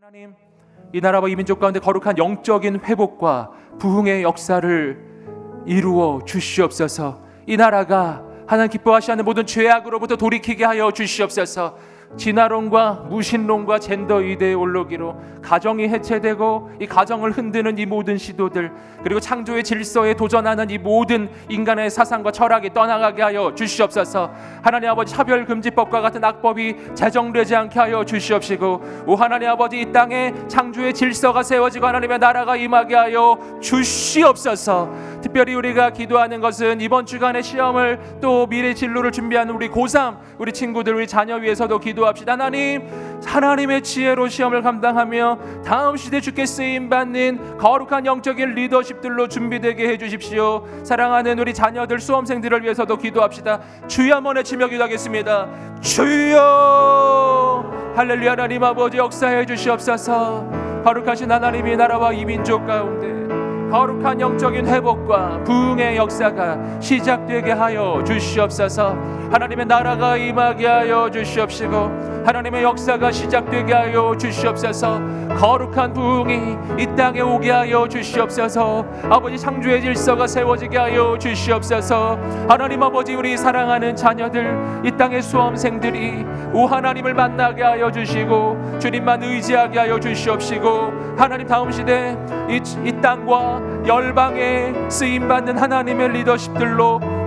하나님, 이 나라와 이 민족 가운데 거룩한 영적인 회복과 부흥의 역사를 이루어 주시옵소서. 이 나라가 하나님 기뻐하시 않는 모든 죄악으로부터 돌이키게 하여 주시옵소서. 진화론과 무신론과 젠더 이데올로기로 가정이 해체되고 이 가정을 흔드는 이 모든 시도들, 그리고 창조의 질서에 도전하는 이 모든 인간의 사상과 철학이 떠나가게 하여 주시옵소서. 하나님 아버지, 차별금지법과 같은 악법이 제정되지 않게 하여 주시옵시고, 오 하나님 아버지, 이 땅에 창조의 질서가 세워지고 하나님의 나라가 임하게 하여 주시옵소서. 특별히 우리가 기도하는 것은 이번 주간의 시험을 또 미래 진로를 준비하는 우리 고3 우리 친구들, 우리 자녀 위해서도 기도합시다. 하나님, 하나님의 지혜로 시험을 감당하며 다음 시대 주께 쓰임받는 거룩한 영적인 리더십들로 준비되게 해주십시오. 사랑하는 우리 자녀들, 수험생들을 위해서도 기도합시다. 주여 한번 외치며 기도하겠습니다. 주여, 할렐루야. 하나님 아버지, 역사해 주시옵소서. 거룩하신 하나님의 나라와 이 민족 가운데 거룩한 영적인 회복과 부흥의 역사가 시작되게 하여 주시옵소서. 하나님의 나라가 임하게 하여 주시옵시고, 하나님의 역사가 시작되게 하여 주시옵소서. 거룩한 부흥이 이 땅에 오게 하여 주시옵소서. 아버지, 창조의 질서가 세워지게 하여 주시옵소서. 하나님 아버지, 우리 사랑하는 자녀들, 이 땅의 수험생들이 오 하나님을 만나게 하여 주시고 주님만 의지하게 하여 주시옵시고, 하나님 다음 시대 이 땅과 열방에 쓰임받는 하나님의 리더십들로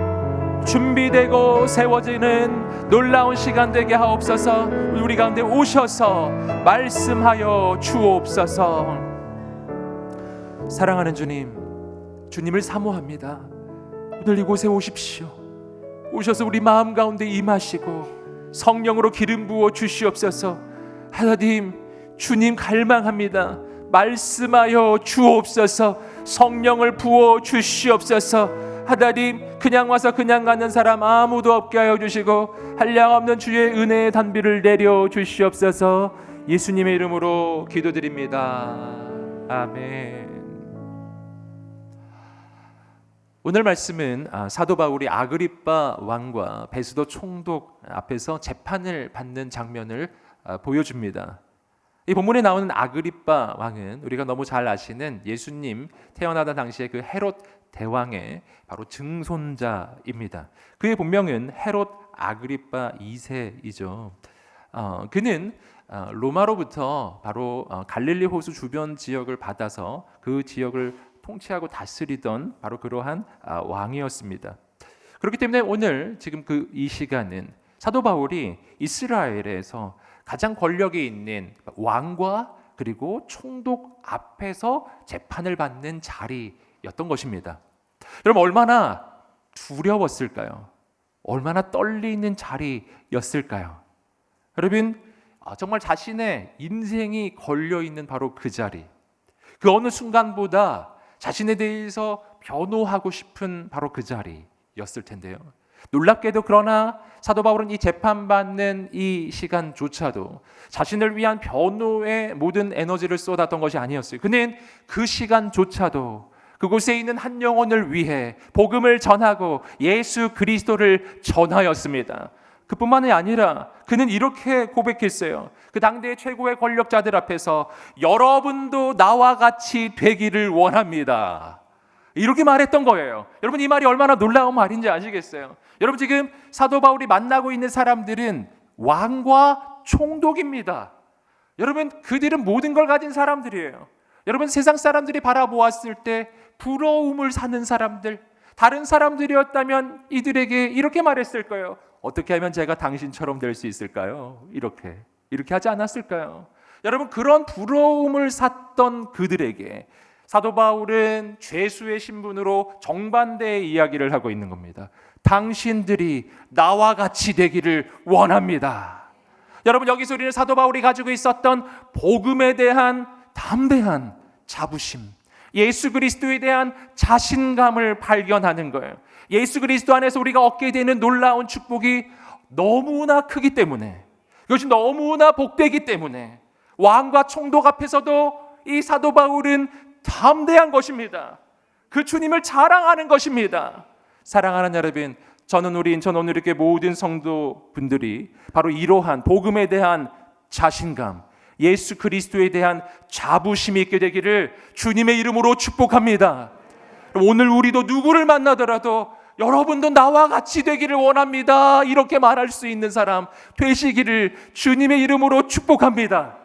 준비되고 세워지는 놀라운 시간 되게 하옵소서. 우리 가운데 오셔서 말씀하여 주옵소서. 사랑하는 주님, 주님을 사모합니다. 오늘 이곳에 오십시오. 오셔서 우리 마음 가운데 임하시고 성령으로 기름 부어 주시옵소서. 하나님, 주님 갈망합니다. 말씀하여 주옵소서. 성령을 부어 주시옵소서. 하나님, 그냥 와서 그냥 가는 사람 아무도 없게 하여 주시고 한량없는 주의 은혜의 단비를 내려 주시옵소서. 예수님의 이름으로 기도드립니다. 아멘. 오늘 말씀은 사도 바울이 아그리빠 왕과 베스도 총독 앞에서 재판을 받는 장면을 보여줍니다. 이 본문에 나오는 아그리빠 왕은 우리가 너무 잘 아시는 예수님 태어나던 당시에 그 헤롯 대왕의 바로 증손자입니다. 그의 본명은 헤롯 아그리빠 2세이죠. 그는 로마로부터 바로 갈릴리 호수 주변 지역을 받아서 그 지역을 통치하고 다스리던 바로 그러한 왕이었습니다. 그렇기 때문에 오늘 지금 이 시간은 사도 바울이 이스라엘에서 가장 권력이 있는 왕과 그리고 총독 앞에서 재판을 받는 자리였던 것입니다. 여러분, 얼마나 두려웠을까요? 얼마나 떨리는 자리였을까요? 여러분, 정말 자신의 인생이 걸려있는 바로 그 자리, 그 어느 순간보다 자신에 대해서 변호하고 싶은 바로 그 자리였을 텐데요. 놀랍게도 그러나 사도 바울은 이 재판받는 이 시간조차도 자신을 위한 변호에 모든 에너지를 쏟았던 것이 아니었어요. 그는 그 시간조차도 그곳에 있는 한 영혼을 위해 복음을 전하고 예수 그리스도를 전하였습니다. 그뿐만이 아니라 그는 이렇게 고백했어요. 그 당대의 최고의 권력자들 앞에서 여러분도 나와 같이 되기를 원합니다. 이렇게 말했던 거예요. 여러분, 이 말이 얼마나 놀라운 말인지 아시겠어요? 여러분, 지금 사도 바울이 만나고 있는 사람들은 왕과 총독입니다. 여러분, 그들은 모든 걸 가진 사람들이에요. 여러분, 세상 사람들이 바라보았을 때 부러움을 사는 사람들, 다른 사람들이었다면 이들에게 이렇게 말했을 거예요. 어떻게 하면 제가 당신처럼 될 수 있을까요? 이렇게 하지 않았을까요? 여러분, 그런 부러움을 샀던 그들에게 사도 바울은 죄수의 신분으로 정반대의 이야기를 하고 있는 겁니다. 당신들이 나와 같이 되기를 원합니다. 여러분, 여기서 우리는 사도 바울이 가지고 있었던 복음에 대한 담대한 자부심, 예수 그리스도에 대한 자신감을 발견하는 거예요. 예수 그리스도 안에서 우리가 얻게 되는 놀라운 축복이 너무나 크기 때문에, 그것이 너무나 복되기 때문에 왕과 총독 앞에서도 이 사도 바울은 담대한 것입니다. 그 주님을 자랑하는 것입니다. 사랑하는 여러분, 저는 우리 인천 오늘교회 모든 성도분들이 바로 이러한 복음에 대한 자신감, 예수 그리스도에 대한 자부심이 있게 되기를 주님의 이름으로 축복합니다. 오늘 우리도 누구를 만나더라도 여러분도 나와 같이 되기를 원합니다, 이렇게 말할 수 있는 사람 되시기를 주님의 이름으로 축복합니다.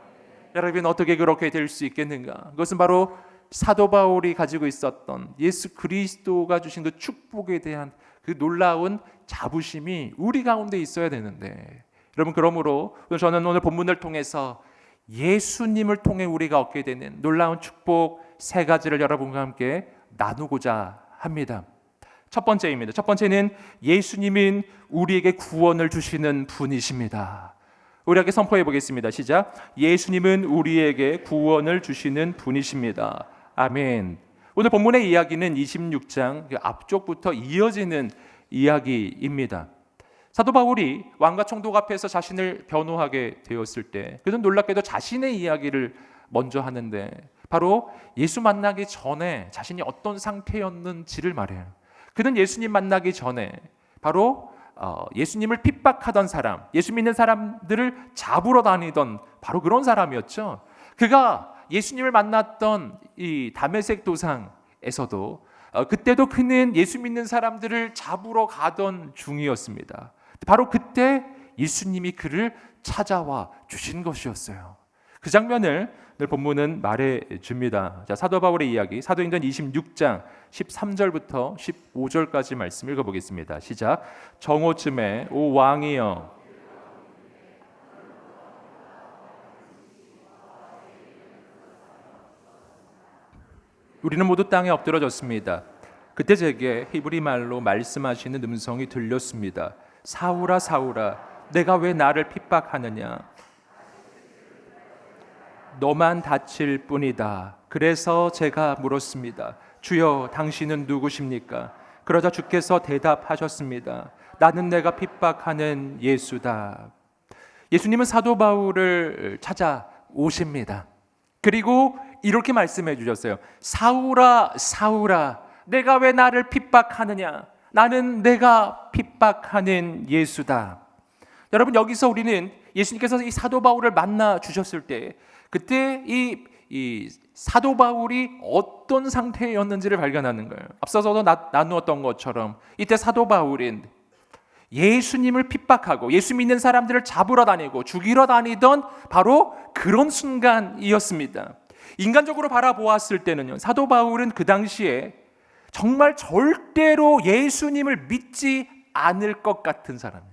여러분, 어떻게 그렇게 될 수 있겠는가? 그것은 바로 사도 바울이 가지고 있었던 예수 그리스도가 주신 그 축복에 대한 그 놀라운 자부심이 우리 가운데 있어야 되는데, 여러분, 그러므로 저는 오늘 본문을 통해서 예수님을 통해 우리가 얻게 되는 놀라운 축복 세 가지를 여러분과 함께 나누고자 합니다. 첫 번째입니다. 첫 번째는 예수님은 우리에게 구원을 주시는 분이십니다. 우리에게 선포해 보겠습니다. 시작. 예수님은 우리에게 구원을 주시는 분이십니다. 아멘. 오늘 본문의 이야기는 26장 앞쪽부터 이어지는 이야기입니다. 사도 바울이 왕과 총독 앞에서 자신을 변호하게 되었을 때 그는 놀랍게도 자신의 이야기를 먼저 하는데, 바로 예수 만나기 전에 자신이 어떤 상태였는지를 말해요. 그는 예수님 만나기 전에 바로 예수님을 핍박하던 사람, 예수 믿는 사람들을 잡으러 다니던 바로 그런 사람이었죠. 그가 예수님을 만났던 이 다메섹 도상에서도 그때도 그는 예수 믿는 사람들을 잡으러 가던 중이었습니다. 바로 그때 예수님이 그를 찾아와 주신 것이었어요. 그 장면을 오늘 본문은 말해줍니다. 자, 사도 바울의 이야기, 사도행전 26장 13절부터 15절까지 말씀 읽어보겠습니다. 시작. 정오쯤에 오 왕이여, 우리는 모두 땅에 엎드러졌습니다. 그때 제게 히브리 말로 말씀하시는 음성이 들렸습니다. 사울아 사울아, 내가 왜 나를 핍박하느냐? 너만 다칠 뿐이다. 그래서 제가 물었습니다. 주여, 당신은 누구십니까? 그러자 주께서 대답하셨습니다. 나는 내가 핍박하는 예수다. 예수님은 사도 바울을 찾아오십니다. 그리고 이렇게 말씀해 주셨어요. 사울아 사울아, 내가 왜 나를 핍박하느냐? 나는 내가 핍박하는 예수다. 여러분, 여기서 우리는 예수님께서 이 사도 바울을 만나 주셨을 때 그때 이 사도 바울이 어떤 상태였는지를 발견하는 거예요. 앞서서도 나누었던 것처럼 이때 사도 바울은 예수님을 핍박하고 예수 믿는 사람들을 잡으러 다니고 죽이러 다니던 바로 그런 순간이었습니다. 인간적으로 바라보았을 때는요, 사도 바울은 그 당시에 정말 절대로 예수님을 믿지 않을 것 같은 사람이에요.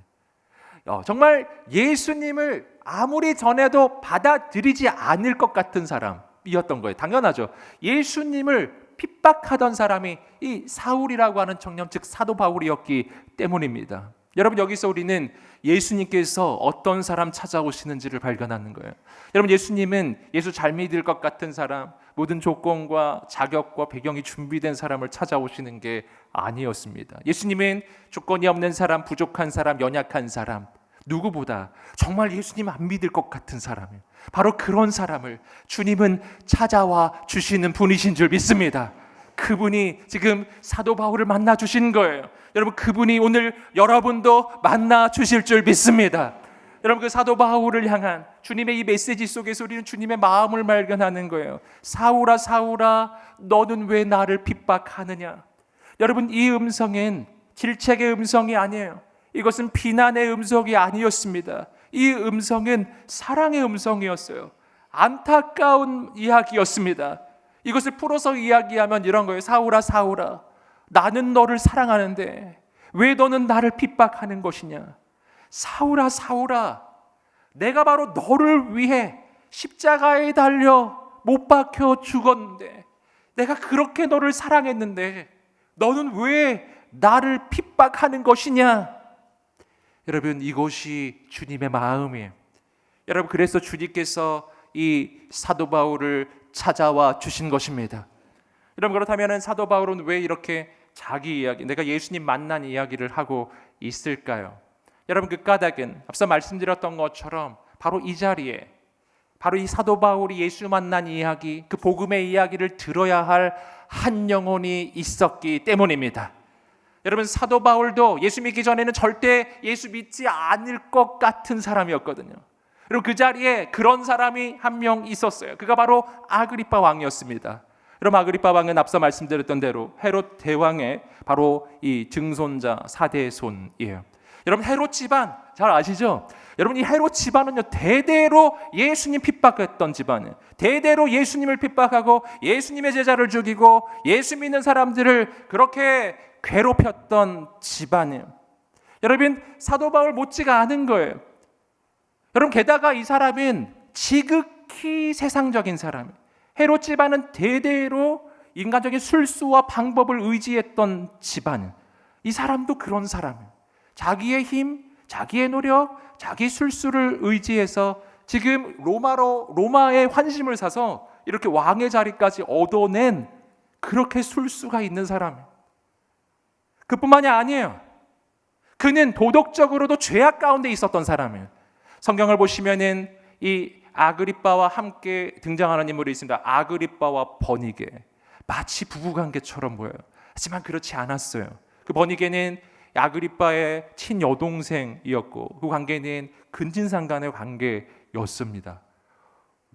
정말 예수님을 아무리 전해도 받아들이지 않을 것 같은 사람이었던 거예요. 당연하죠. 예수님을 핍박하던 사람이 이 사울이라고 하는 청년, 즉 사도 바울이었기 때문입니다. 여러분, 여기서 우리는 예수님께서 어떤 사람 찾아오시는지를 발견하는 거예요. 여러분, 예수님은 예수 잘 믿을 것 같은 사람, 모든 조건과 자격과 배경이 준비된 사람을 찾아오시는 게 아니었습니다. 예수님은 조건이 없는 사람, 부족한 사람, 연약한 사람, 누구보다 정말 예수님 안 믿을 것 같은 사람이에요. 바로 그런 사람을 주님은 찾아와 주시는 분이신 줄 믿습니다. 그분이 지금 사도 바울을 만나 주신 거예요. 여러분, 그분이 오늘 여러분도 만나 주실 줄 믿습니다. 여러분, 그 사도 바울을 향한 주님의 이 메시지 속에서 우리는 주님의 마음을 발견하는 거예요. 사울아 사울아, 너는 왜 나를 핍박하느냐? 여러분, 이 음성은 질책의 음성이 아니에요. 이것은 비난의 음성이 아니었습니다. 이 음성은 사랑의 음성이었어요. 안타까운 이야기였습니다. 이것을 풀어서 이야기하면 이런 거예요. 사울아 사울아, 나는 너를 사랑하는데 왜 너는 나를 핍박하는 것이냐? 사울아 사울아, 내가 바로 너를 위해 십자가에 달려 못 박혀 죽었는데, 내가 그렇게 너를 사랑했는데 너는 왜 나를 핍박하는 것이냐? 여러분, 이것이 주님의 마음이에요. 여러분, 그래서 주님께서 이 사도 바울을 찾아와 주신 것입니다. 여러분, 그렇다면 사도 바울은 왜 이렇게 자기 이야기, 내가 예수님 만난 이야기를 하고 있을까요? 여러분, 그 까닭은 앞서 말씀드렸던 것처럼 바로 이 자리에, 바로 이 사도 바울이 예수 만난 이야기, 그 복음의 이야기를 들어야 할 한 영혼이 있었기 때문입니다. 여러분, 사도 바울도 예수 믿기 전에는 절대 예수 믿지 않을 것 같은 사람이었거든요. 그리고 그 자리에 그런 사람이 한 명 있었어요. 그가 바로 아그리빠 왕이었습니다. 여러분, 아그리빠 왕은 앞서 말씀드렸던 대로 헤롯 대왕의 바로 이 증손자 4대 손이에요. 여러분, 헤롯 집안 잘 아시죠? 여러분, 이 헤롯 집안은요, 대대로 예수님 핍박했던 집안이에요. 대대로 예수님을 핍박하고 예수님의 제자를 죽이고 예수 믿는 사람들을 그렇게 괴롭혔던 집안이에요. 여러분, 사도 바울 못지가 않은 거예요. 여러분, 게다가 이 사람은 지극히 세상적인 사람이에요. 헤롯 집안은 대대로 인간적인 술수와 방법을 의지했던 집안이에요. 이 사람도 그런 사람이에요. 자기의 힘, 자기의 노력, 자기 술수를 의지해서 지금 로마의 환심을 사서 이렇게 왕의 자리까지 얻어낸 그렇게 술수가 있는 사람이에요. 그뿐만이 아니에요. 그는 도덕적으로도 죄악 가운데 있었던 사람이에요. 성경을 보시면은 이 아그리빠와 함께 등장하는 인물이 있습니다. 아그리빠와 버니게. 마치 부부관계처럼 보여요. 하지만 그렇지 않았어요. 그 버니게는 아그리빠의 친여동생이었고 그 관계는 근친상간의 관계였습니다.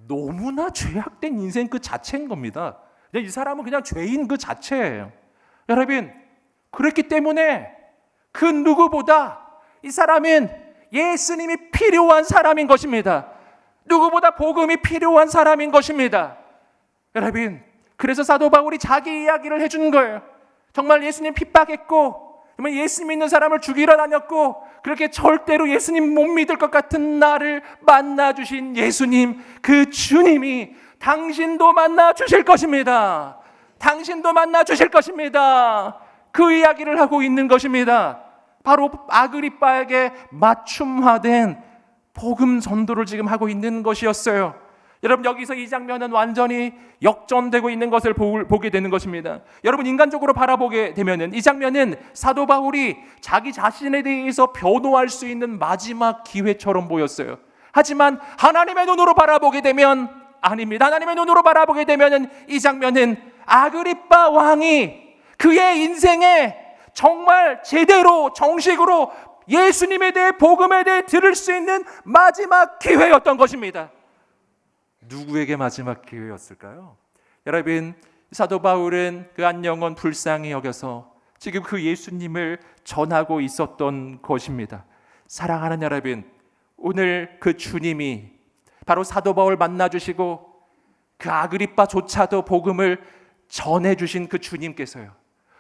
너무나 죄악된 인생 그 자체인 겁니다. 이 사람은 그냥 죄인 그 자체예요. 여러분, 그렇기 때문에 그 누구보다 이 사람은 예수님이 필요한 사람인 것입니다. 누구보다 복음이 필요한 사람인 것입니다. 여러분, 그래서 사도 바울이 자기 이야기를 해준 거예요. 정말 예수님 핍박했고 정말 예수 믿는 사람을 죽이러 다녔고 그렇게 절대로 예수님 못 믿을 것 같은 나를 만나주신 예수님, 그 주님이 당신도 만나주실 것입니다. 당신도 만나주실 것입니다. 그 이야기를 하고 있는 것입니다. 바로 아그리빠에게 맞춤화된 복음 전도를 지금 하고 있는 것이었어요. 여러분, 여기서 이 장면은 완전히 역전되고 있는 것을 보게 되는 것입니다. 여러분, 인간적으로 바라보게 되면은 이 장면은 사도 바울이 자기 자신에 대해서 변호할 수 있는 마지막 기회처럼 보였어요. 하지만 하나님의 눈으로 바라보게 되면 아닙니다. 하나님의 눈으로 바라보게 되면은 이 장면은 아그리빠 왕이 그의 인생에 정말 제대로 정식으로 예수님에 대해 복음에 대해 들을 수 있는 마지막 기회였던 것입니다. 누구에게 마지막 기회였을까요? 여러분, 사도 바울은 그 한 영혼 불쌍히 여겨서 지금 그 예수님을 전하고 있었던 것입니다. 사랑하는 여러분, 오늘 그 주님이 바로 사도 바울 만나주시고 그 아그리빠조차도 복음을 전해주신 그 주님께서요,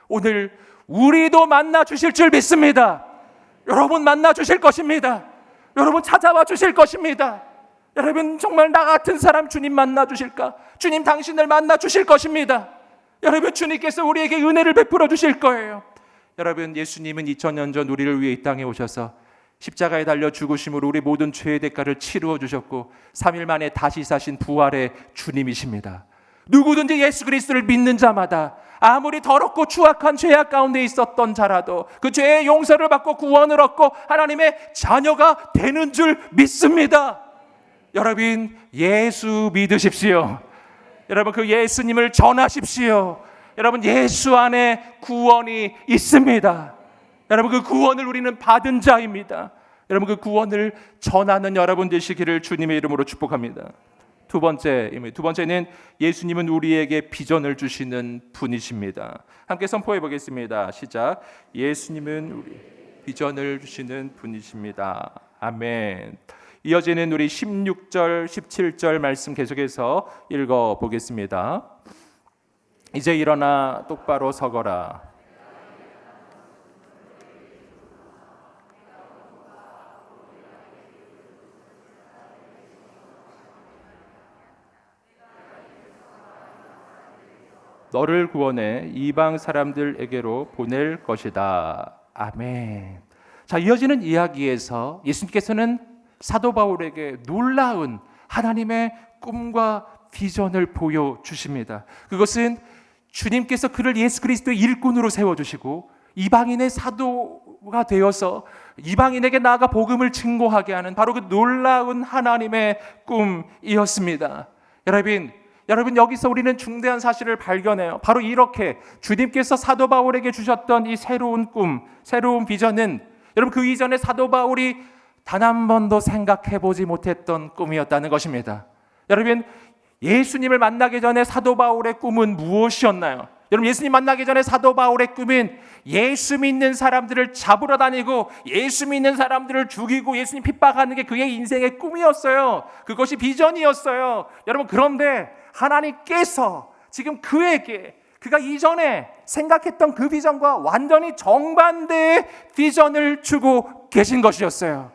오늘 우리도 만나주실 줄 믿습니다. 여러분, 만나주실 것입니다. 여러분, 찾아와 주실 것입니다. 여러분, 정말 나 같은 사람 주님 만나주실까? 주님 당신을 만나주실 것입니다. 여러분, 주님께서 우리에게 은혜를 베풀어 주실 거예요. 여러분, 예수님은 2000년 전 우리를 위해 이 땅에 오셔서 십자가에 달려 죽으심으로 우리 모든 죄의 대가를 치루어 주셨고 3일 만에 다시 사신 부활의 주님이십니다. 누구든지 예수 그리스도를 믿는 자마다 아무리 더럽고 추악한 죄악 가운데 있었던 자라도 그 죄의 용서를 받고 구원을 얻고 하나님의 자녀가 되는 줄 믿습니다. 여러분, 예수 믿으십시오. 여러분, 그 예수님을 전하십시오. 여러분, 예수 안에 구원이 있습니다. 여러분, 그 구원을 우리는 받은 자입니다. 여러분, 그 구원을 전하는 여러분 되시기를 주님의 이름으로 축복합니다. 두 번째는 예수님은 우리에게 비전을 주시는 분이십니다. 함께 선포해 보겠습니다. 시작. 예수님은 우리 비전을 주시는 분이십니다. 아멘. 이어지는 우리 16절, 17절 말씀 계속해서 읽어 보겠습니다. 이제 일어나 똑바로 서거라. 너를 구원해 이방 사람들에게로 보낼 것이다. 아멘. 자, 이어지는 이야기에서 예수님께서는 사도 바울에게 놀라운 하나님의 꿈과 비전을 보여주십니다. 그것은 주님께서 그를 예수 그리스도의 일꾼으로 세워주시고 이방인의 사도가 되어서 이방인에게 나아가 복음을 증거하게 하는 바로 그 놀라운 하나님의 꿈이었습니다. 여러분, 여기서 우리는 중대한 사실을 발견해요. 바로 이렇게 주님께서 사도 바울에게 주셨던 이 새로운 꿈, 새로운 비전은 여러분, 그 이전에 사도 바울이 단 한 번도 생각해 보지 못했던 꿈이었다는 것입니다. 여러분, 예수님을 만나기 전에 사도 바울의 꿈은 무엇이었나요? 여러분, 예수님 만나기 전에 사도 바울의 꿈은 예수 믿는 사람들을 잡으러 다니고 예수 믿는 사람들을 죽이고 예수님 핍박하는 게 그의 인생의 꿈이었어요. 그것이 비전이었어요. 여러분, 그런데 하나님께서 지금 그가 이전에 생각했던 그 비전과 완전히 정반대의 비전을 주고 계신 것이었어요.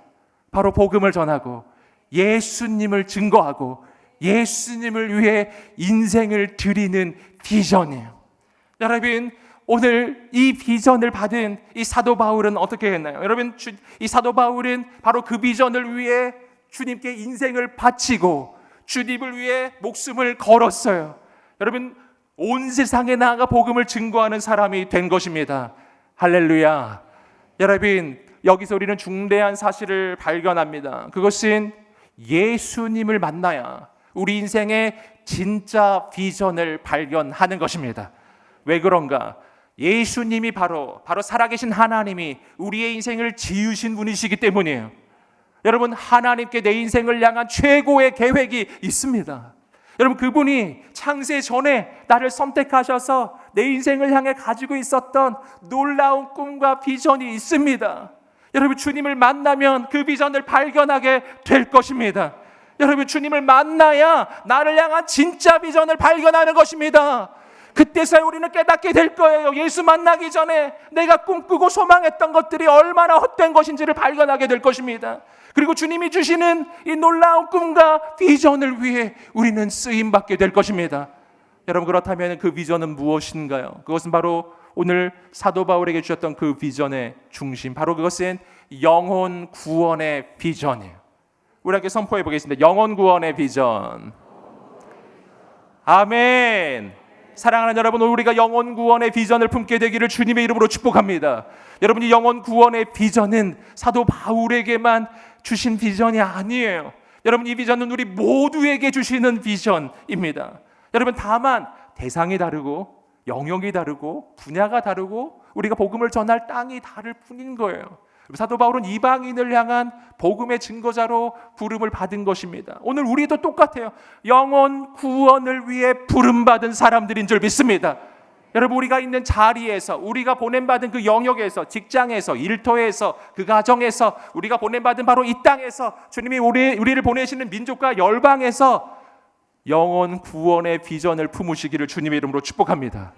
바로 복음을 전하고 예수님을 증거하고 예수님을 위해 인생을 드리는 비전이에요. 여러분, 오늘 이 비전을 받은 이 사도 바울은 어떻게 했나요? 여러분, 이 사도 바울은 바로 그 비전을 위해 주님께 인생을 바치고 주님을 위해 목숨을 걸었어요. 여러분, 온 세상에 나아가 복음을 증거하는 사람이 된 것입니다. 할렐루야. 여러분, 여기서 우리는 중대한 사실을 발견합니다. 그것은 예수님을 만나야 우리 인생의 진짜 비전을 발견하는 것입니다. 왜 그런가? 예수님이 바로 살아계신 하나님이 우리의 인생을 지으신 분이시기 때문이에요. 여러분, 하나님께 내 인생을 향한 최고의 계획이 있습니다. 여러분, 그분이 창세 전에 나를 선택하셔서 내 인생을 향해 가지고 있었던 놀라운 꿈과 비전이 있습니다. 여러분, 주님을 만나면 그 비전을 발견하게 될 것입니다. 여러분, 주님을 만나야 나를 향한 진짜 비전을 발견하는 것입니다. 그때서야 우리는 깨닫게 될 거예요. 예수 만나기 전에 내가 꿈꾸고 소망했던 것들이 얼마나 헛된 것인지를 발견하게 될 것입니다. 그리고 주님이 주시는 이 놀라운 꿈과 비전을 위해 우리는 쓰임받게 될 것입니다. 여러분, 그렇다면 그 비전은 무엇인가요? 그것은 바로 오늘 사도 바울에게 주셨던 그 비전의 중심, 바로 그것은 영혼 구원의 비전이에요. 우리 함께 선포해 보겠습니다. 영혼 구원의 비전. 아멘. 사랑하는 여러분, 우리가 영혼 구원의 비전을 품게 되기를 주님의 이름으로 축복합니다. 여러분, 이 영혼 구원의 비전은 사도 바울에게만 주신 비전이 아니에요. 여러분, 이 비전은 우리 모두에게 주시는 비전입니다. 여러분, 다만 대상이 다르고 영역이 다르고 분야가 다르고 우리가 복음을 전할 땅이 다를 뿐인 거예요. 사도 바울은 이방인을 향한 복음의 증거자로 부름을 받은 것입니다. 오늘 우리도 똑같아요. 영혼 구원을 위해 부름받은 사람들인 줄 믿습니다. 여러분, 우리가 있는 자리에서, 우리가 보냄받은 그 영역에서, 직장에서, 일터에서, 그 가정에서, 우리가 보냄받은 바로 이 땅에서, 주님이 우리를 보내시는 민족과 열방에서 영혼 구원의 비전을 품으시기를 주님의 이름으로 축복합니다.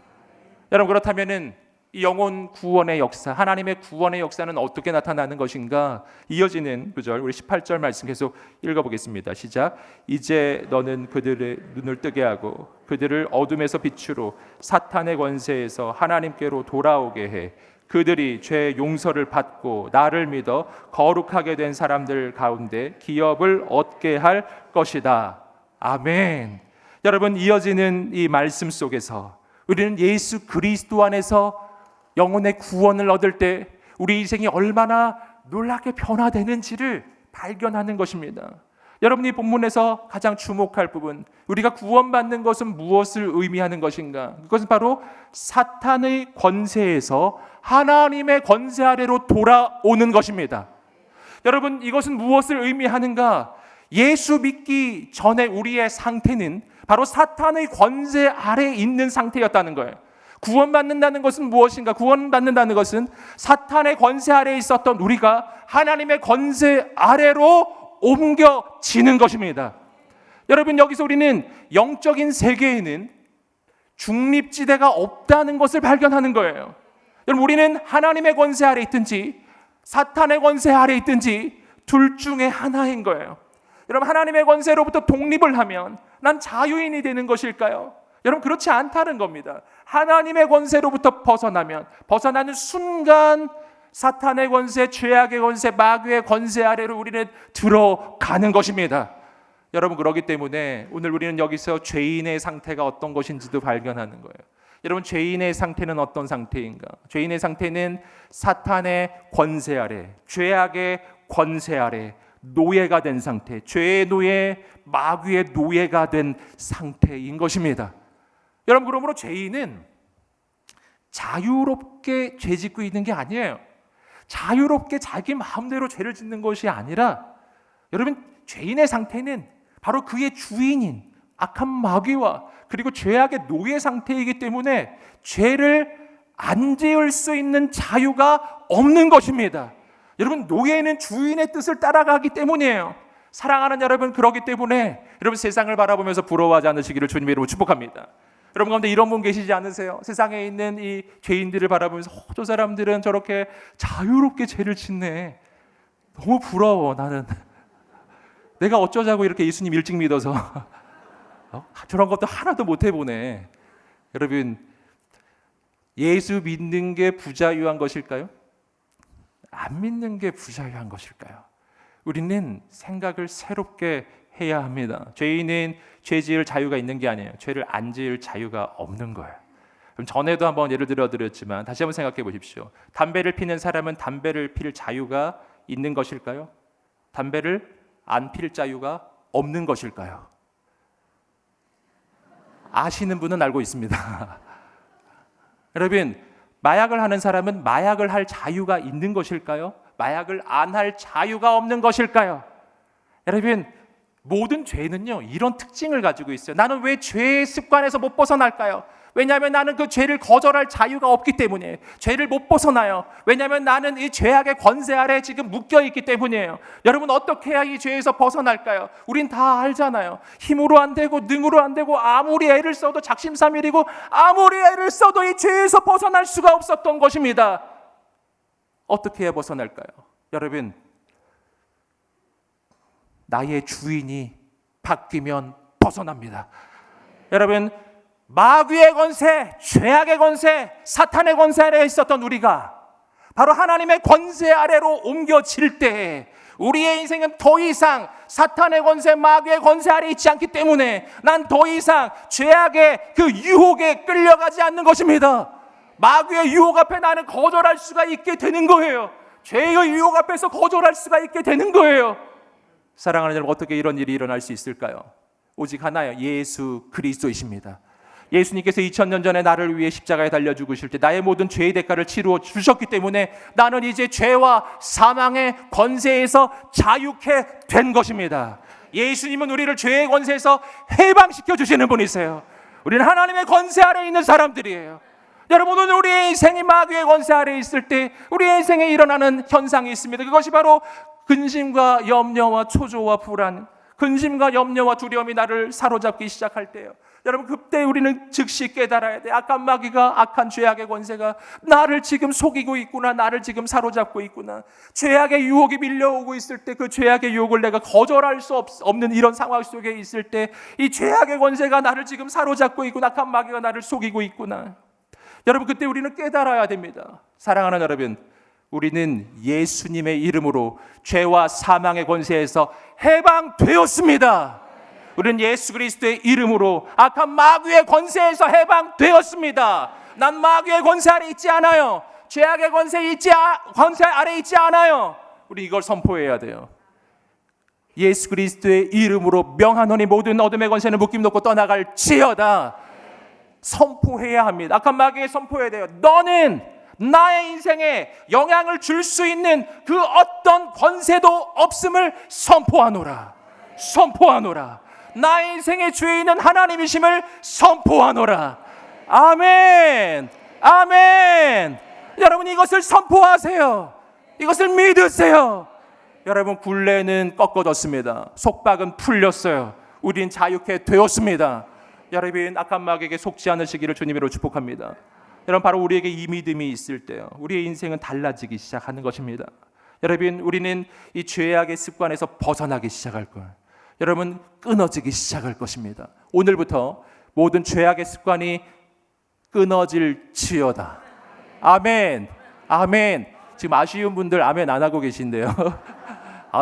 여러분, 그렇다면은 이 영혼 구원의 역사, 하나님의 구원의 역사는 어떻게 나타나는 것인가? 이어지는 구절, 우리 18절 말씀 계속 읽어보겠습니다. 시작. 이제 너는 그들의 눈을 뜨게 하고 그들을 어둠에서 빛으로 사탄의 권세에서 하나님께로 돌아오게 해 그들이 죄 용서를 받고 나를 믿어 거룩하게 된 사람들 가운데 기업을 얻게 할 것이다. 아멘. 여러분, 이어지는 이 말씀 속에서 우리는 예수 그리스도 안에서 영혼의 구원을 얻을 때 우리 인생이 얼마나 놀랍게 변화되는지를 발견하는 것입니다. 여러분이 본문에서 가장 주목할 부분, 우리가 구원받는 것은 무엇을 의미하는 것인가? 그것은 바로 사탄의 권세에서 하나님의 권세 아래로 돌아오는 것입니다. 여러분, 이것은 무엇을 의미하는가? 예수 믿기 전에 우리의 상태는 바로 사탄의 권세 아래에 있는 상태였다는 거예요. 구원받는다는 것은 무엇인가? 구원받는다는 것은 사탄의 권세 아래에 있었던 우리가 하나님의 권세 아래로 옮겨지는 것입니다. 여러분, 여기서 우리는 영적인 세계에는 중립지대가 없다는 것을 발견하는 거예요. 여러분, 우리는 하나님의 권세 아래에 있든지 사탄의 권세 아래에 있든지 둘 중에 하나인 거예요. 여러분, 하나님의 권세로부터 독립을 하면 난 자유인이 되는 것일까요? 여러분, 그렇지 않다는 겁니다. 하나님의 권세로부터 벗어나는 순간 사탄의 권세, 죄악의 권세, 마귀의 권세 아래로 우리는 들어가는 것입니다. 여러분, 그렇기 때문에 오늘 우리는 여기서 죄인의 상태가 어떤 것인지도 발견하는 거예요. 여러분, 죄인의 상태는 어떤 상태인가? 죄인의 상태는 사탄의 권세 아래, 죄악의 권세 아래 노예가 된 상태, 죄의 노예, 마귀의 노예가 된 상태인 것입니다. 여러분, 그러므로 죄인은 자유롭게 죄짓고 있는 게 아니에요. 자유롭게 자기 마음대로 죄를 짓는 것이 아니라, 여러분, 죄인의 상태는 바로 그의 주인인 악한 마귀와 그리고 죄악의 노예 상태이기 때문에 죄를 안 지을 수 있는 자유가 없는 것입니다. 여러분, 노예는 주인의 뜻을 따라가기 때문이에요. 사랑하는 여러분, 그렇기 때문에 여러분, 세상을 바라보면서 부러워하지 않으시기를 주님의 이름으로 축복합니다. 여러분 가운데 이런 분 계시지 않으세요? 세상에 있는 이 죄인들을 바라보면서 저 사람들은 저렇게 자유롭게 죄를 짓네, 너무 부러워. 나는 내가 어쩌자고 이렇게 예수님 일찍 믿어서 저런 것도 하나도 못 해보네. 여러분, 예수 믿는 게 부자유한 것일까요? 안 믿는 게 부자유한 것일까요? 우리는 생각을 새롭게 해야 합니다. 죄인은 죄 지을 자유가 있는 게 아니에요. 죄를 안 지을 자유가 없는 거예요. 그럼 전에도 한번 예를 들어드렸지만 다시 한번 생각해 보십시오. 담배를 피는 사람은 담배를 필 자유가 있는 것일까요? 담배를 안 필 자유가 없는 것일까요? 아시는 분은 알고 있습니다. 여러분, 마약을 하는 사람은 마약을 할 자유가 있는 것일까요? 마약을 안 할 자유가 없는 것일까요? 여러분, 모든 죄는요, 이런 특징을 가지고 있어요. 나는 왜 죄의 습관에서 못 벗어날까요? 왜냐하면 나는 그 죄를 거절할 자유가 없기 때문이에요. 죄를 못 벗어나요. 왜냐하면 나는 이 죄악의 권세 아래 지금 묶여있기 때문이에요. 여러분, 어떻게 해야 이 죄에서 벗어날까요? 우린 다 알잖아요. 힘으로 안 되고 능으로 안 되고 아무리 애를 써도 작심삼일이고 아무리 애를 써도 이 죄에서 벗어날 수가 없었던 것입니다. 어떻게 해야 벗어날까요? 여러분, 나의 주인이 바뀌면 벗어납니다. 여러분, 마귀의 권세, 죄악의 권세, 사탄의 권세 아래에 있었던 우리가 바로 하나님의 권세 아래로 옮겨질 때 우리의 인생은 더 이상 사탄의 권세, 마귀의 권세 아래에 있지 않기 때문에 난 더 이상 죄악의 그 유혹에 끌려가지 않는 것입니다. 마귀의 유혹 앞에 나는 거절할 수가 있게 되는 거예요. 죄의 유혹 앞에서 거절할 수가 있게 되는 거예요. 사랑하는 여러분, 어떻게 이런 일이 일어날 수 있을까요? 오직 하나요, 예수 그리스도이십니다. 예수님께서 2000년 전에 나를 위해 십자가에 달려 죽으실 때 나의 모든 죄의 대가를 치루어 주셨기 때문에 나는 이제 죄와 사망의 권세에서 자유케 된 것입니다. 예수님은 우리를 죄의 권세에서 해방시켜 주시는 분이세요. 우리는 하나님의 권세 아래에 있는 사람들이에요. 여러분, 오늘 우리의 인생이 마귀의 권세 아래에 있을 때 우리의 인생에 일어나는 현상이 있습니다. 그것이 바로 근심과 염려와 초조와 불안, 근심과 염려와 두려움이 나를 사로잡기 시작할 때요, 여러분, 그때 우리는 즉시 깨달아야 돼. 악한 마귀가, 악한 죄악의 권세가 나를 지금 속이고 있구나, 나를 지금 사로잡고 있구나. 죄악의 유혹이 밀려오고 있을 때 그 죄악의 유혹을 내가 거절할 수 없는 이런 상황 속에 있을 때 이 죄악의 권세가 나를 지금 사로잡고 있구나, 악한 마귀가 나를 속이고 있구나. 여러분, 그때 우리는 깨달아야 됩니다. 사랑하는 여러분, 우리는 예수님의 이름으로 죄와 사망의 권세에서 해방되었습니다. 우리는 예수 그리스도의 이름으로 악한 마귀의 권세에서 해방되었습니다. 난 마귀의 권세 아래 있지 않아요. 죄악의 권세 아래 있지 않아요. 우리 이걸 선포해야 돼요. 예수 그리스도의 이름으로 명하노니 모든 어둠의 권세는 묶임 놓고 떠나갈지어다. 선포해야 합니다. 악한 마귀에 선포해야 돼요. 너는 나의 인생에 영향을 줄 수 있는 그 어떤 권세도 없음을 선포하노라. 선포하노라. 나의 인생의 주인은 하나님이심을 선포하노라. 아멘. 아멘. 여러분, 이것을 선포하세요. 이것을 믿으세요. 여러분, 굴레는 꺾어졌습니다. 속박은 풀렸어요. 우린 자유케 되었습니다. 여러분, 악한 마귀에게 속지 않으시기를 주님으로 축복합니다. 여러분, 바로 우리에게 이 믿음이 있을 때요, 우리의 인생은 달라지기 시작하는 것입니다. 여러분, 우리는 이 죄악의 습관에서 벗어나기 시작할 거예요. 여러분, 끊어지기 시작할 것입니다. 오늘부터 모든 죄악의 습관이 끊어질지어다. 아멘. 아멘. 지금 아쉬운 분들 아멘 안 하고 계신데요.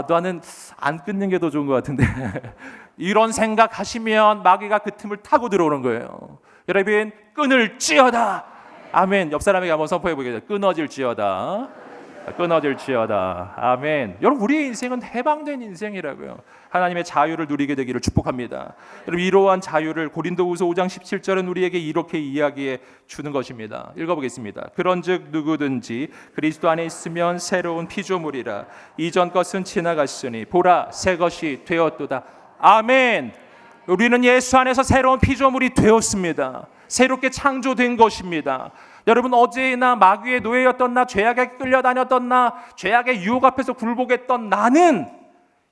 나는 안 끊는 게 더 좋은 것 같은데. 이런 생각하시면 마귀가 그 틈을 타고 들어오는 거예요. 여러분, 끊을지어다. 아멘. 옆 사람에게 한번 선포해 보겠습니다. 끊어질지어다. 끊어질지어다. 아멘. 여러분, 우리의 인생은 해방된 인생이라고요. 하나님의 자유를 누리게 되기를 축복합니다. 여러분, 이러한 자유를 고린도후서 5장 17절은 우리에게 이렇게 이야기해 주는 것입니다. 읽어보겠습니다. 그런즉 누구든지 그리스도 안에 있으면 새로운 피조물이라. 이전 것은 지나갔으니 보라 새 것이 되었도다. 아멘. 우리는 예수 안에서 새로운 피조물이 되었습니다. 새롭게 창조된 것입니다. 여러분, 어제나 마귀의 노예였던 나, 죄악에 끌려다녔던 나, 죄악의 유혹 앞에서 굴복했던 나는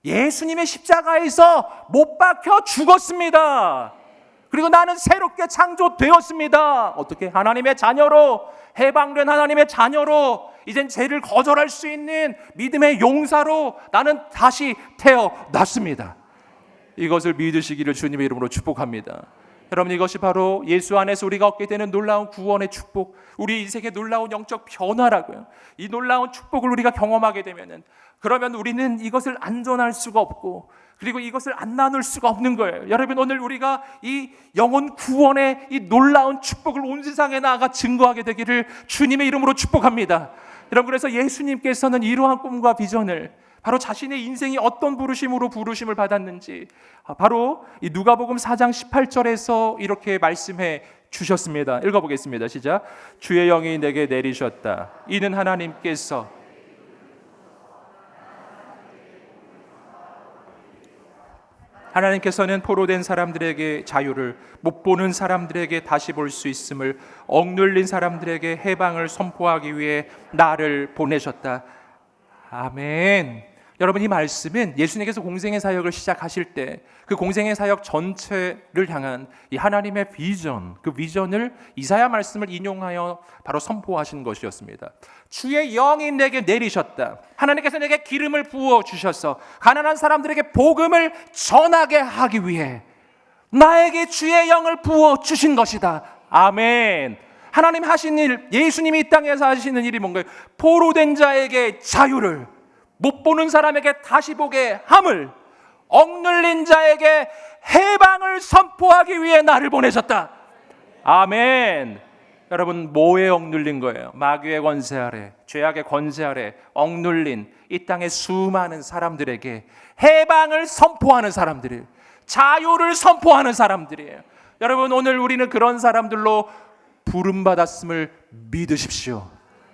예수님의 십자가에서 못 박혀 죽었습니다. 그리고 나는 새롭게 창조되었습니다. 어떻게? 하나님의 자녀로, 해방된 하나님의 자녀로, 이젠 죄를 거절할 수 있는 믿음의 용사로 나는 다시 태어났습니다. 이것을 믿으시기를 주님의 이름으로 축복합니다. 여러분, 이것이 바로 예수 안에서 우리가 얻게 되는 놀라운 구원의 축복, 우리 인생의 놀라운 영적 변화라고요. 이 놀라운 축복을 우리가 경험하게 되면은, 그러면 우리는 이것을 안전할 수가 없고, 그리고 이것을 안 나눌 수가 없는 거예요. 여러분, 오늘 우리가 이 영혼 구원의 이 놀라운 축복을 온 세상에 나아가 증거하게 되기를 주님의 이름으로 축복합니다. 여러분, 그래서 예수님께서는 이러한 꿈과 비전을, 바로 자신의 인생이 어떤 부르심으로 부르심을 받았는지 바로 이 누가복음 4장 18절에서 이렇게 말씀해 주셨습니다. 읽어보겠습니다. 시작. 주의 영이 내게 내리셨다. 이는 하나님께서 하나님께서는 포로된 사람들에게 자유를, 못 보는 사람들에게 다시 볼 수 있음을, 억눌린 사람들에게 해방을 선포하기 위해 나를 보내셨다. 아멘. 여러분, 이 말씀은 예수님께서 공생의 사역을 시작하실 때 그 공생의 사역 전체를 향한 이 하나님의 비전, 그 비전을 이사야 말씀을 인용하여 바로 선포하신 것이었습니다. 주의 영이 내게 내리셨다. 하나님께서 내게 기름을 부어 주셔서 가난한 사람들에게 복음을 전하게 하기 위해 나에게 주의 영을 부어 주신 것이다. 아멘. 하나님 하신 일, 예수님이 이 땅에서 하시는 일이 뭔가요? 포로된 자에게 자유를, 못 보는 사람에게 다시 보게 함을, 억눌린 자에게 해방을 선포하기 위해 나를 보내셨다. 아멘. 여러분, 뭐에 억눌린 거예요? 마귀의 권세 아래, 죄악의 권세 아래 억눌린 이 땅의 수많은 사람들에게 해방을 선포하는 사람들이에요. 자유를 선포하는 사람들이에요. 여러분, 오늘 우리는 그런 사람들로 부름받았음을 믿으십시오.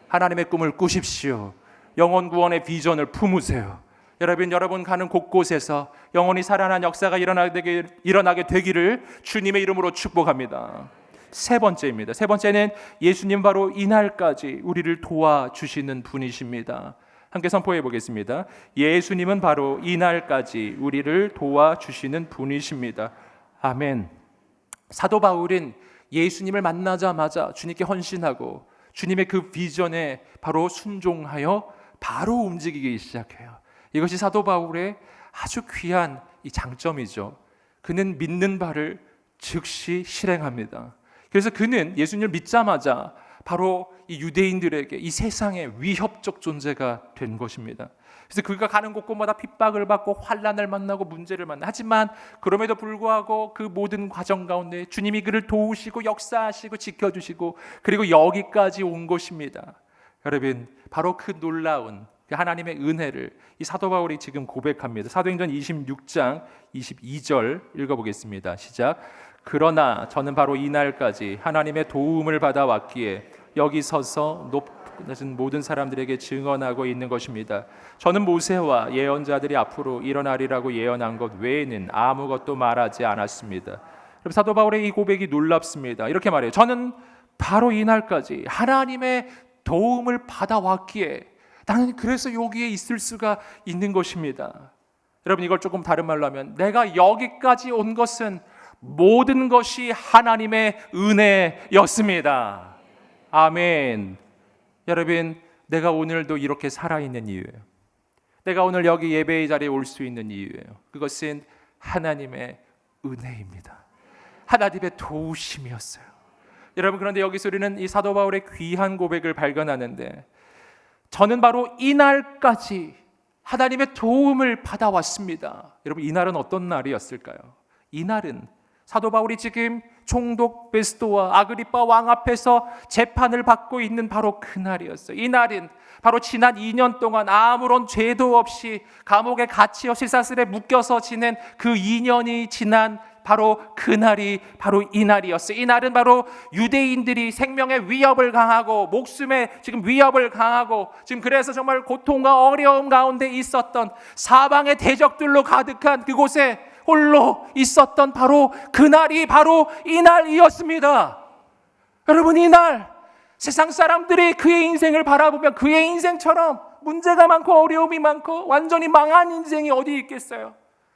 하나님의 꿈을 꾸십시오. 영혼 구원의 비전을 품으세요. 여러분 가는 곳곳에서 영혼이 살아난 역사가 일어나게 되기를 주님의 이름으로 축복합니다. 세 번째입니다. 세 번째는 예수님 바로 이날까지 우리를 도와주시는 분이십니다. 함께 선포해 보겠습니다. 예수님은 바로 이날까지 우리를 도와주시는 분이십니다. 아멘. 사도 바울은 예수님을 만나자마자 주님께 헌신하고 주님의 그 비전에 바로 순종하여 바로 움직이기 시작해요. 이것이 사도 바울의 아주 귀한 이 장점이죠. 그는 믿는 바를 즉시 실행합니다. 그래서 그는 예수님을 믿자마자 바로 이 유대인들에게 이 세상의 위협적 존재가 된 것입니다. 그래서 그가 가는 곳곳마다 핍박을 받고 환난을 만나고 문제를 만나. 하지만 그럼에도 불구하고 그 모든 과정 가운데 주님이 그를 도우시고 역사하시고 지켜주시고 그리고 여기까지 온 것입니다. 여러분, 바로 그 놀라운 하나님의 은혜를 이 사도 바울이 지금 고백합니다. 사도행전 26장 22절 읽어보겠습니다. 시작. 그러나 저는 바로 이날까지 하나님의 도움을 받아왔기에 여기 서서 높은 모든 사람들에게 증언하고 있는 것입니다. 저는 모세와 예언자들이 앞으로 일어나리라고 예언한 것 외에는 아무것도 말하지 않았습니다. 사도 바울의 이 고백이 놀랍습니다. 이렇게 말해요. 저는 바로 이날까지 하나님의 도움을 받아왔기에 나는 그래서 여기에 있을 수가 있는 것입니다. 여러분, 이걸 조금 다른 말로 하면 내가 여기까지 온 것은 모든 것이 하나님의 은혜였습니다. 아멘. 여러분, 내가 오늘도 이렇게 살아있는 이유예요. 내가 오늘 여기 예배의 자리에 올 수 있는 이유예요. 그것은 하나님의 은혜입니다. 하나님의 도우심이었어요. 여러분, 그런데 여기서 우리는 이 사도 바울의 귀한 고백을 발견하는데, 저는 바로 이날까지 하나님의 도움을 받아왔습니다. 여러분, 이날은 어떤 날이었을까요? 이날은 사도 바울이 지금 총독 베스도와 아그리빠 왕 앞에서 재판을 받고 있는 바로 그날이었어요. 이날은 바로 지난 2년 동안 아무런 죄도 없이 감옥에 갇혀 쇠사슬에 묶여서 지낸 그 2년이 지난 바로 그날이 바로 이날이었어요. 이날은 바로 유대인들이 생명의 위협을 강하고 목숨의 지금 위협을 강하고 지금 그래서 정말 고통과 어려움 가운데 있었던 사방의 대적들로 가득한 그곳에 홀로 있었던 바로 그날이 바로 이날이었습니다. 여러분, 이날 세상 사람들이 그의 인생을 바라보면 그의 인생처럼 문제가 많고 어려움이 많고 완전히 망한 인생이 어디 있겠어요?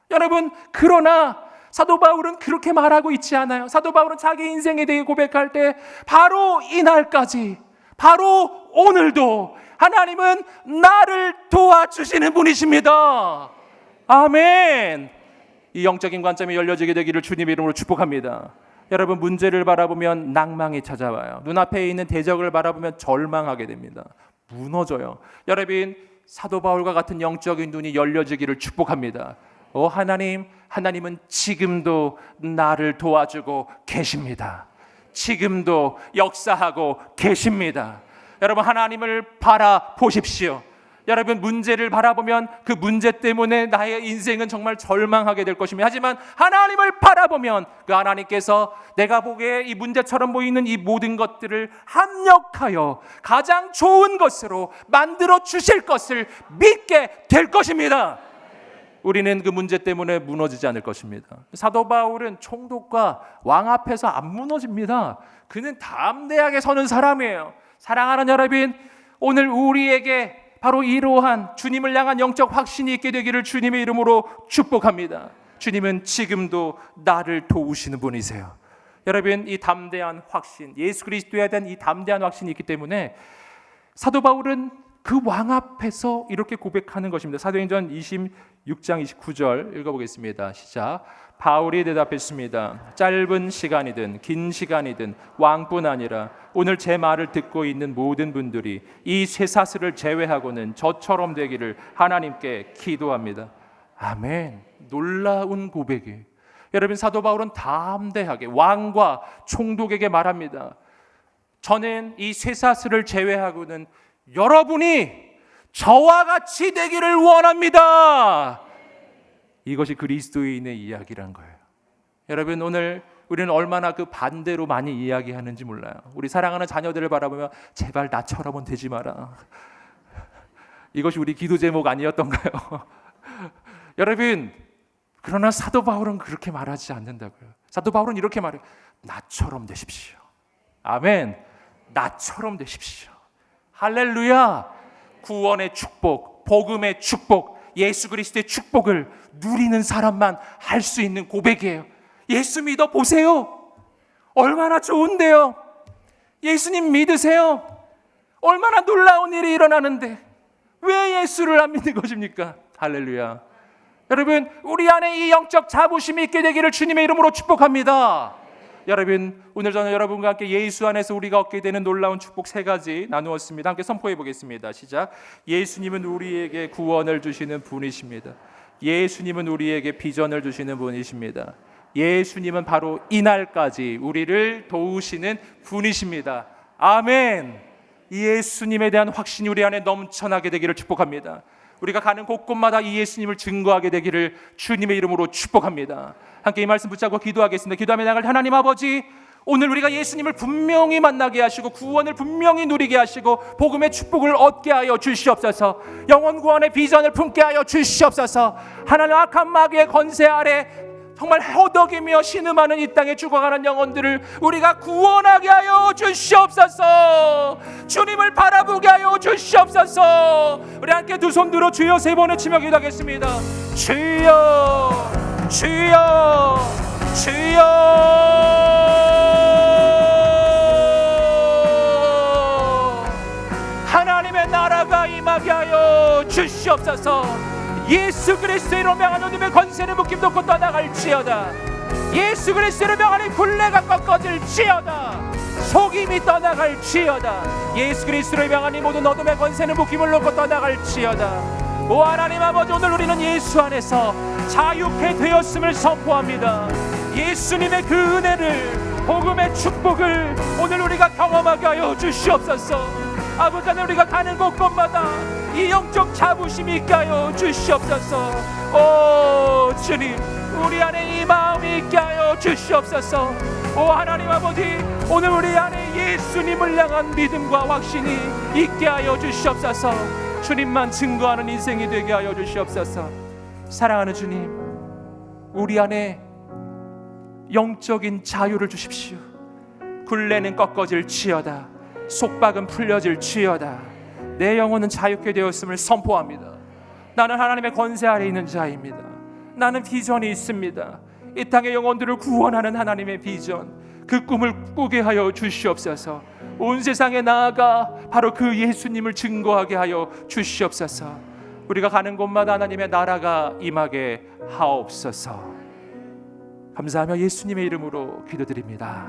여러분, 그러나 사도 바울은 그렇게 말하고 있지 않아요. 사도 바울은 자기 인생에 대해 고백할 때 바로 이날까지, 바로 오늘도 하나님은 나를 도와주시는 분이십니다. 아멘. 이 영적인 관점이 열려지게 되기를 주님의 이름으로 축복합니다. 여러분, 문제를 바라보면 낭망이 찾아와요. 눈앞에 있는 대적을 바라보면 절망하게 됩니다. 무너져요. 여러분, 사도 바울과 같은 영적인 눈이 열려지기를 축복합니다. 하나님은 지금도 나를 도와주고 계십니다. 지금도 역사하고 계십니다. 여러분, 하나님을 바라보십시오. 여러분, 문제를 바라보면 그 문제 때문에 나의 인생은 정말 절망하게 될 것입니다. 하지만 하나님을 바라보면 그 하나님께서 내가 보기에 이 문제처럼 보이는 이 모든 것들을 합력하여 가장 좋은 것으로 만들어 주실 것을 믿게 될 것입니다. 우리는 그 문제 때문에 무너지지 않을 것입니다. 사도 바울은 총독과 왕 앞에서 안 무너집니다. 그는 담대하게 서는 사람이에요. 사랑하는 여러분, 오늘 우리에게 바로 이러한 주님을 향한 영적 확신이 있게 되기를 주님의 이름으로 축복합니다. 주님은 지금도 나를 도우시는 분이세요. 여러분, 이 담대한 확신, 예수 그리스도에 대한 이 담대한 확신이 있기 때문에 사도 바울은 그 왕 앞에서 이렇게 고백하는 것입니다. 사도행전 26장 29절 읽어보겠습니다. 시작. 바울이 대답했습니다. 짧은 시간이든 긴 시간이든 왕뿐 아니라 오늘 제 말을 듣고 있는 모든 분들이 이 쇠사슬을 제외하고는 저처럼 되기를 하나님께 기도합니다. 아멘. 놀라운 고백이에요. 여러분, 사도 바울은 담대하게 왕과 총독에게 말합니다. 저는 이 쇠사슬을 제외하고는 여러분이 저와 같이 되기를 원합니다. 이것이 그리스도인의 이야기란 거예요. 여러분, 오늘 우리는 얼마나 그 반대로 많이 이야기하는지 몰라요. 우리 사랑하는 자녀들을 바라보며 제발 나처럼은 되지 마라. 이것이 우리 기도 제목 아니었던가요? 여러분, 그러나 사도 바울은 그렇게 말하지 않는다고요. 사도 바울은 이렇게 말해요. 나처럼 되십시오. 아멘. 나처럼 되십시오. 할렐루야. 구원의 축복, 복음의 축복, 예수 그리스도의 축복을 누리는 사람만 할 수 있는 고백이에요. 예수 믿어 보세요. 얼마나 좋은데요. 예수님 믿으세요. 얼마나 놀라운 일이 일어나는데 왜 예수를 안 믿는 것입니까? 할렐루야. 여러분, 우리 안에 이 영적 자부심이 있게 되기를 주님의 이름으로 축복합니다. 여러분, 오늘 저는 여러분과 함께 예수 안에서 우리가 얻게 되는 놀라운 축복 3가지 나누었습니다. 함께 선포해 보겠습니다. 시작. 예수님은 우리에게 구원을 주시는 분이십니다. 예수님은 우리에게 비전을 주시는 분이십니다. 예수님은 바로 이날까지 우리를 도우시는 분이십니다. 아멘. 예수님에 대한 확신이 우리 안에 넘쳐나게 되기를 축복합니다. 우리가 가는 곳곳마다 이 예수님을 증거하게 되기를 주님의 이름으로 축복합니다. 함께 이 말씀 붙잡고 기도하겠습니다. 기도하며 나갈 하나님 아버지, 오늘 우리가 예수님을 분명히 만나게 하시고 구원을 분명히 누리게 하시고 복음의 축복을 얻게 하여 주시옵소서. 영혼 구원의 비전을 품게 하여 주시옵소서. 하나님, 악한 마귀의 권세 아래 정말 허덕이며 신음하는 이 땅에 죽어가는 영혼들을 우리가 구원하게 하여 주시옵소서. 주님을 바라보게 하여 주시옵소서. 우리 함께 두 손 들어 주여 3번을 치며 기도하겠습니다. 주여, 주여, 주여. 하나님의 나라가 임하게 하여 주시옵소서. 예수 그리스도로 명한 주님의 권세는 묶임도 곧 떠나갈지어다. 예수 그리스도로 명하는 굴레가 꺾어질지어다. 속임이 떠나갈지어다. 예수 그리스도로 명하는 모든 어둠의 권세는 묶임을 놓고 떠나갈지어다. 오 하나님 아버지, 오늘 우리는 예수 안에서 자유케 되었음을 선포합니다. 예수님의 그 은혜를 복음의 축복을 오늘 우리가 경험하게 하여 주시옵소서. 아버지 하나님, 우리가 가는 곳곳마다 이 영적 자부심이 있게 하여 주시옵소서. 오 주님, 우리 안에 이 마음이 있게 하여 주시옵소서. 오 하나님 아버지, 오늘 우리 안에 예수님을 향한 믿음과 확신이 있게 하여 주시옵소서. 주님만 증거하는 인생이 되게 하여 주시옵소서. 사랑하는 주님, 우리 안에 영적인 자유를 주십시오. 굴레는 꺾어질지어다, 속박은 풀려질지어다. 내 영혼은 자유케 되었음을 선포합니다. 나는 하나님의 권세 아래 있는 자입니다. 나는 비전이 있습니다. 이 땅의 영혼들을 구원하는 하나님의 비전, 그 꿈을 꾸게 하여 주시옵소서. 온 세상에 나아가 바로 그 예수님을 증거하게 하여 주시옵소서. 우리가 가는 곳마다 하나님의 나라가 임하게 하옵소서. 감사하며 예수님의 이름으로 기도드립니다.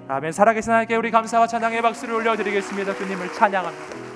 아멘. 살아계신 하나님께 우리 감사와 찬양의 박수를 올려드리겠습니다. 주님을 찬양합니다.